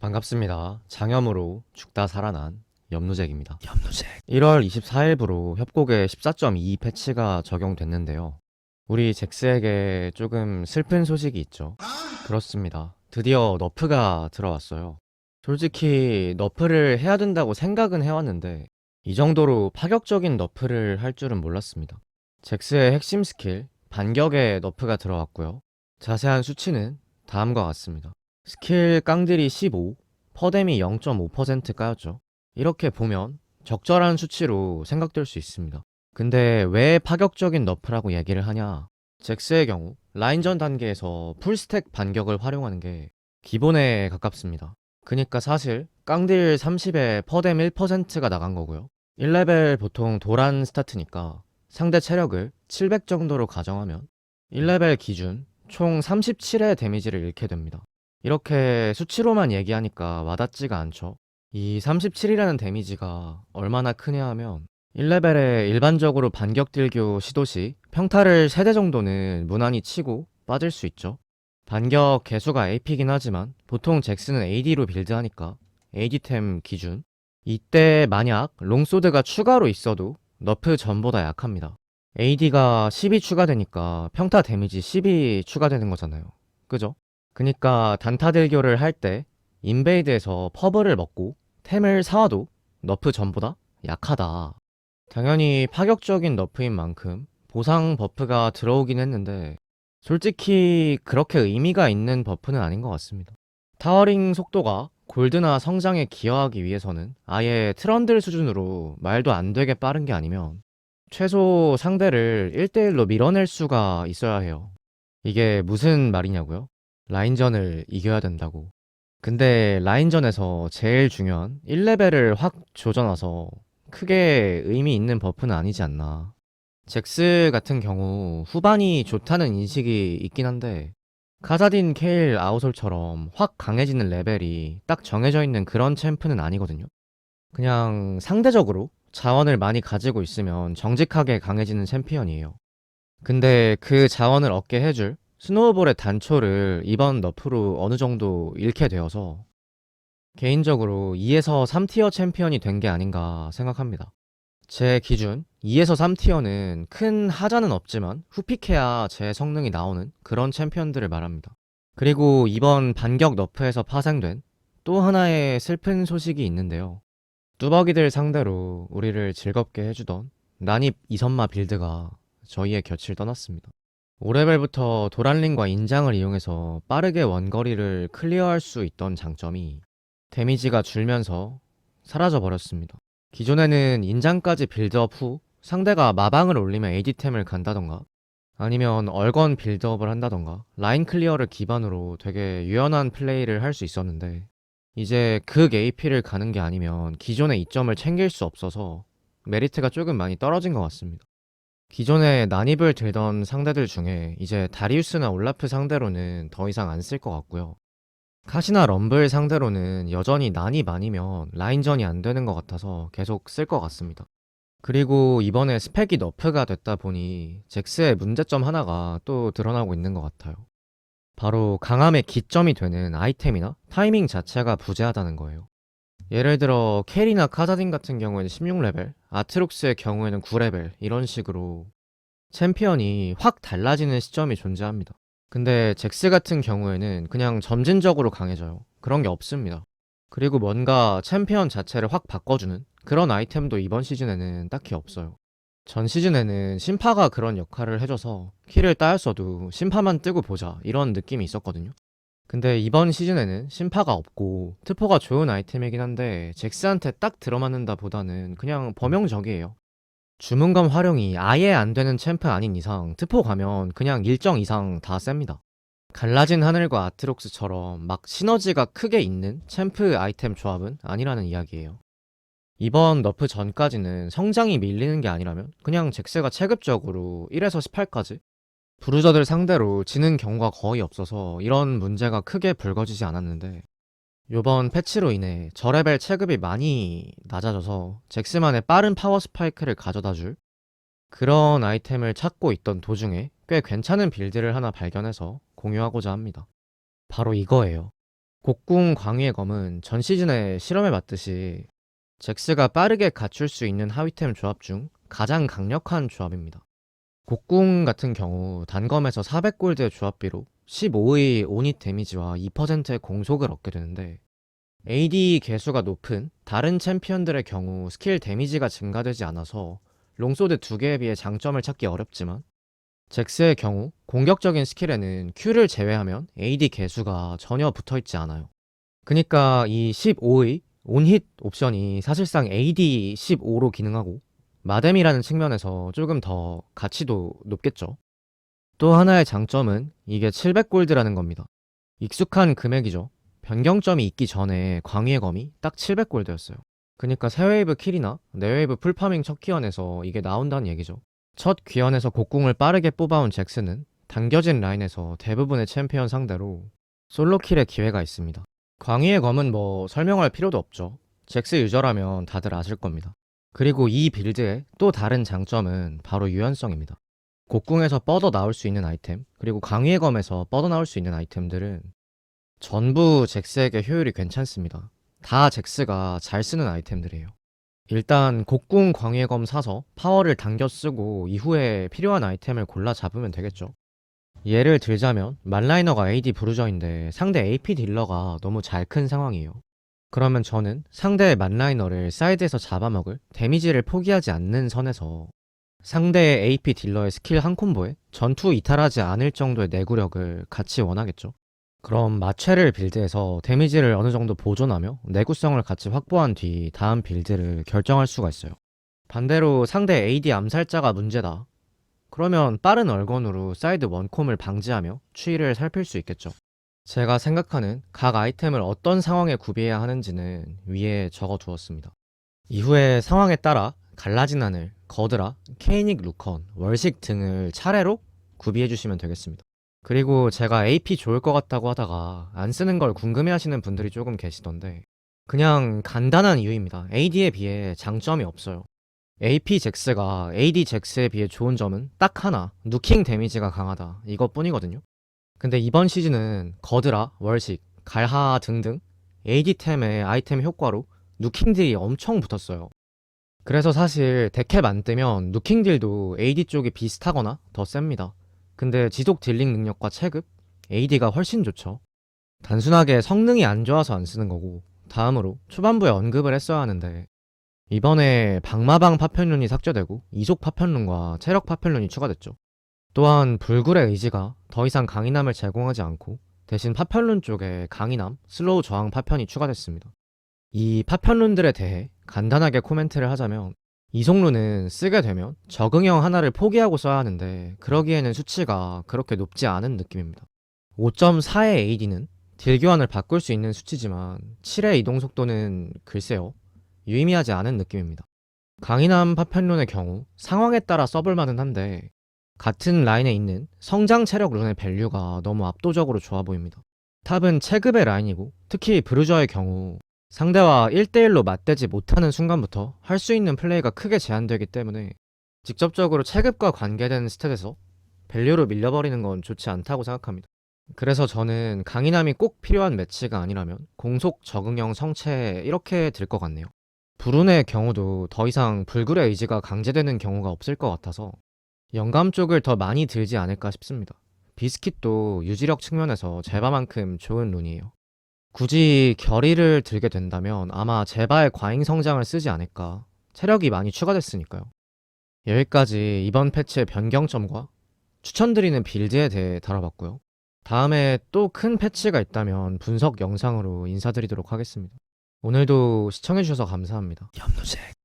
반갑습니다. 장염으로 죽다 살아난 염루잭입니다. 염노색. 1월 24일부로 협곡에 14.2 패치가 적용됐는데요. 우리 잭스에게 조금 슬픈 소식이 있죠. 그렇습니다. 드디어 너프가 들어왔어요. 솔직히 너프를 해야 된다고 생각은 해왔는데 이 정도로 파격적인 너프를 할 줄은 몰랐습니다. 잭스의 핵심 스킬 반격에 너프가 들어왔고요. 자세한 수치는 다음과 같습니다. 스킬 깡들이 15, 퍼뎀이 0.5% 까였죠. 이렇게 보면 적절한 수치로 생각될 수 있습니다. 근데 왜 파격적인 너프라고 얘기를 하냐? 잭스의 경우 라인전 단계에서 풀스택 반격을 활용하는 게 기본에 가깝습니다. 그니까 사실 깡딜 30에 퍼뎀 1%가 나간 거고요. 1레벨 보통 도란 스타트니까 상대 체력을 700 정도로 가정하면 1레벨 기준 총 37의 데미지를 잃게 됩니다. 이렇게 수치로만 얘기하니까 와닿지가 않죠. 이 37이라는 데미지가 얼마나 크냐 하면 1레벨에 일반적으로 반격 딜교 시도 시 평타를 3대 정도는 무난히 치고 빠질 수 있죠. 반격 개수가 AP긴 하지만 보통 잭스는 AD로 빌드하니까 AD템 기준 이때 만약 롱소드가 추가로 있어도 너프 전보다 약합니다. AD가 10이 추가되니까 평타 데미지 10이 추가되는 거잖아요. 그죠? 그니까 단타 딜교를 할 때 인베이드에서 퍼블을 먹고 템을 사와도 너프 전보다 약하다. 당연히 파격적인 너프인 만큼 보상 버프가 들어오긴 했는데 솔직히 그렇게 의미가 있는 버프는 아닌 것 같습니다. 타워링 속도가 골드나 성장에 기여하기 위해서는 아예 트런들 수준으로 말도 안 되게 빠른 게 아니면 최소 상대를 1대1로 밀어낼 수가 있어야 해요. 이게 무슨 말이냐고요? 라인전을 이겨야 된다고. 근데 라인전에서 제일 중요한 1레벨을 확 조져놔서 크게 의미 있는 버프는 아니지 않나. 잭스 같은 경우 후반이 좋다는 인식이 있긴 한데 카사딘, 케일, 아우솔처럼 확 강해지는 레벨이 딱 정해져 있는 그런 챔프는 아니거든요. 그냥 상대적으로 자원을 많이 가지고 있으면 정직하게 강해지는 챔피언이에요. 근데 그 자원을 얻게 해줄 스노우볼의 단초를 이번 너프로 어느 정도 잃게 되어서 개인적으로 2에서 3티어 챔피언이 된 게 아닌가 생각합니다. 제 기준 2에서 3티어는 큰 하자는 없지만 후픽해야 제 성능이 나오는 그런 챔피언들을 말합니다. 그리고 이번 반격 너프에서 파생된 또 하나의 슬픈 소식이 있는데요. 뚜벅이들 상대로 우리를 즐겁게 해주던 난입 이선마 빌드가 저희의 곁을 떠났습니다. 5레벨부터 도란링과 인장을 이용해서 빠르게 원거리를 클리어할 수 있던 장점이 데미지가 줄면서 사라져 버렸습니다. 기존에는 인장까지 빌드업 후 상대가 마방을 올리면 AD템을 간다던가 아니면 얼건 빌드업을 한다던가 라인 클리어를 기반으로 되게 유연한 플레이를 할 수 있었는데 이제 극 AP를 가는 게 아니면 기존의 이점을 챙길 수 없어서 메리트가 조금 많이 떨어진 것 같습니다. 기존에 난입을 들던 상대들 중에 이제 다리우스나 올라프 상대로는 더 이상 안 쓸 것 같고요. 카시나 럼블 상대로는 여전히 난입 아니면 라인전이 안 되는 것 같아서 계속 쓸 것 같습니다. 그리고 이번에 스펙이 너프가 됐다 보니 잭스의 문제점 하나가 또 드러나고 있는 것 같아요. 바로 강함의 기점이 되는 아이템이나 타이밍 자체가 부재하다는 거예요. 예를 들어 캐리나 카자딘 같은 경우에는 16레벨, 아트록스의 경우에는 9레벨 이런 식으로 챔피언이 확 달라지는 시점이 존재합니다. 근데 잭스 같은 경우에는 그냥 점진적으로 강해져요. 그런 게 없습니다. 그리고 뭔가 챔피언 자체를 확 바꿔주는 그런 아이템도 이번 시즌에는 딱히 없어요. 전 시즌에는 심파가 그런 역할을 해줘서 킬을 따였어도 심파만 뜨고 보자 이런 느낌이 있었거든요. 근데 이번 시즌에는 심파가 없고 트포가 좋은 아이템이긴 한데 잭스한테 딱 들어맞는다 보다는 그냥 범용적이에요. 주문감 활용이 아예 안 되는 챔프 아닌 이상 트포 가면 그냥 일정 이상 다 셉니다. 갈라진 하늘과 아트록스처럼 막 시너지가 크게 있는 챔프 아이템 조합은 아니라는 이야기예요. 이번 너프 전까지는 성장이 밀리는 게 아니라면 그냥 잭스가 체급적으로 1에서 18까지 브루저들 상대로 지는 경우가 거의 없어서 이런 문제가 크게 불거지지 않았는데 요번 패치로 인해 저레벨 체급이 많이 낮아져서 잭스만의 빠른 파워 스파이크를 가져다줄 그런 아이템을 찾고 있던 도중에 꽤 괜찮은 빌드를 하나 발견해서 공유하고자 합니다. 바로 이거예요. 곡궁 광위의 검은 전 시즌에 실험해봤듯이 잭스가 빠르게 갖출 수 있는 하위템 조합 중 가장 강력한 조합입니다. 곡궁 같은 경우 단검에서 400골드의 조합비로 15의 온잇 데미지와 2%의 공속을 얻게 되는데, AD 개수가 높은 다른 챔피언들의 경우 스킬 데미지가 증가되지 않아서 롱소드 2개에 비해 장점을 찾기 어렵지만, 잭스의 경우 공격적인 스킬에는 Q를 제외하면 AD 개수가 전혀 붙어있지 않아요. 그니까 이 15의 온힛 옵션이 사실상 AD 15로 기능하고 마뎀이라는 측면에서 조금 더 가치도 높겠죠. 또 하나의 장점은 이게 700골드라는 겁니다. 익숙한 금액이죠. 변경점이 있기 전에 광위의 검이 딱 700골드였어요. 그니까 새 웨이브 킬이나 내 웨이브 풀파밍 첫 귀환에서 이게 나온다는 얘기죠. 첫 귀환에서 곡궁을 빠르게 뽑아온 잭스는 당겨진 라인에서 대부분의 챔피언 상대로 솔로킬의 기회가 있습니다. 광위의 검은 뭐 설명할 필요도 없죠. 잭스 유저라면 다들 아실 겁니다. 그리고 이 빌드의 또 다른 장점은 바로 유연성입니다. 곡궁에서 뻗어 나올 수 있는 아이템, 그리고 광위의 검에서 뻗어 나올 수 있는 아이템들은 전부 잭스에게 효율이 괜찮습니다. 다 잭스가 잘 쓰는 아이템들이에요. 일단 곡궁 광위의 검 사서 파워를 당겨 쓰고 이후에 필요한 아이템을 골라 잡으면 되겠죠. 예를 들자면 말라이너가 AD 브루저인데 상대 AP 딜러가 너무 잘 큰 상황이에요. 그러면 저는 상대의 만라이너를 사이드에서 잡아먹을 데미지를 포기하지 않는 선에서 상대의 AP 딜러의 스킬 한 콤보에 전투 이탈하지 않을 정도의 내구력을 같이 원하겠죠. 그럼 마체를 빌드해서 데미지를 어느 정도 보존하며 내구성을 같이 확보한 뒤 다음 빌드를 결정할 수가 있어요. 반대로 상대 AD 암살자가 문제다. 그러면 빠른 얼건으로 사이드 원콤을 방지하며 추이를 살필 수 있겠죠. 제가 생각하는 각 아이템을 어떤 상황에 구비해야 하는지는 위에 적어두었습니다. 이후에 상황에 따라 갈라진 하늘, 거드라, 케이닉 루컨, 월식 등을 차례로 구비해주시면 되겠습니다. 그리고 제가 AP 좋을 것 같다고 하다가 안 쓰는 걸 궁금해 하시는 분들이 조금 계시던데, 그냥 간단한 이유입니다. AD에 비해 장점이 없어요. AP 잭스가 AD 잭스에 비해 좋은 점은 딱 하나, 누킹 데미지가 강하다, 이것뿐이거든요. 근데 이번 시즌은 거드라, 월식, 갈하 등등 AD템의 아이템 효과로 누킹 딜이 엄청 붙었어요. 그래서 사실 데캡 안 뜨면 누킹 딜도 AD 쪽이 비슷하거나 더 셉니다. 근데 지속 딜링 능력과 체급, AD가 훨씬 좋죠. 단순하게 성능이 안 좋아서 안 쓰는 거고, 다음으로 초반부에 언급을 했어야 하는데, 이번에 방마방 파편룬이 삭제되고 이속 파편룬과 체력 파편룬이 추가됐죠. 또한 불굴의 의지가 더 이상 강인함을 제공하지 않고 대신 파편룬 쪽에 강인함, 슬로우 저항 파편이 추가됐습니다. 이 파편룬들에 대해 간단하게 코멘트를 하자면, 이속룬은 쓰게 되면 적응형 하나를 포기하고 써야 하는데 그러기에는 수치가 그렇게 높지 않은 느낌입니다. 5.4의 AD는 딜 교환을 바꿀 수 있는 수치지만 7의 이동 속도는 글쎄요, 유의미하지 않은 느낌입니다. 강인함 파편룬의 경우 상황에 따라 써볼 만은 한데, 같은 라인에 있는 성장 체력 룬의 밸류가 너무 압도적으로 좋아 보입니다. 탑은 체급의 라인이고, 특히 브루저의 경우 상대와 1대1로 맞대지 못하는 순간부터 할 수 있는 플레이가 크게 제한되기 때문에 직접적으로 체급과 관계된 스탯에서 밸류로 밀려버리는 건 좋지 않다고 생각합니다. 그래서 저는 강인함이 꼭 필요한 매치가 아니라면 공속 적응형 성체 이렇게 들 것 같네요. 불운의 경우도 더 이상 불굴의 의지가 강제되는 경우가 없을 것 같아서 영감 쪽을 더 많이 들지 않을까 싶습니다. 비스킷도 유지력 측면에서 제바만큼 좋은 룬이에요. 굳이 결의를 들게 된다면 아마 제바의 과잉 성장을 쓰지 않을까. 체력이 많이 추가됐으니까요. 여기까지 이번 패치의 변경점과 추천드리는 빌드에 대해 다뤄봤고요. 다음에 또 큰 패치가 있다면 분석 영상으로 인사드리도록 하겠습니다. 오늘도 시청해주셔서 감사합니다. 염노잭.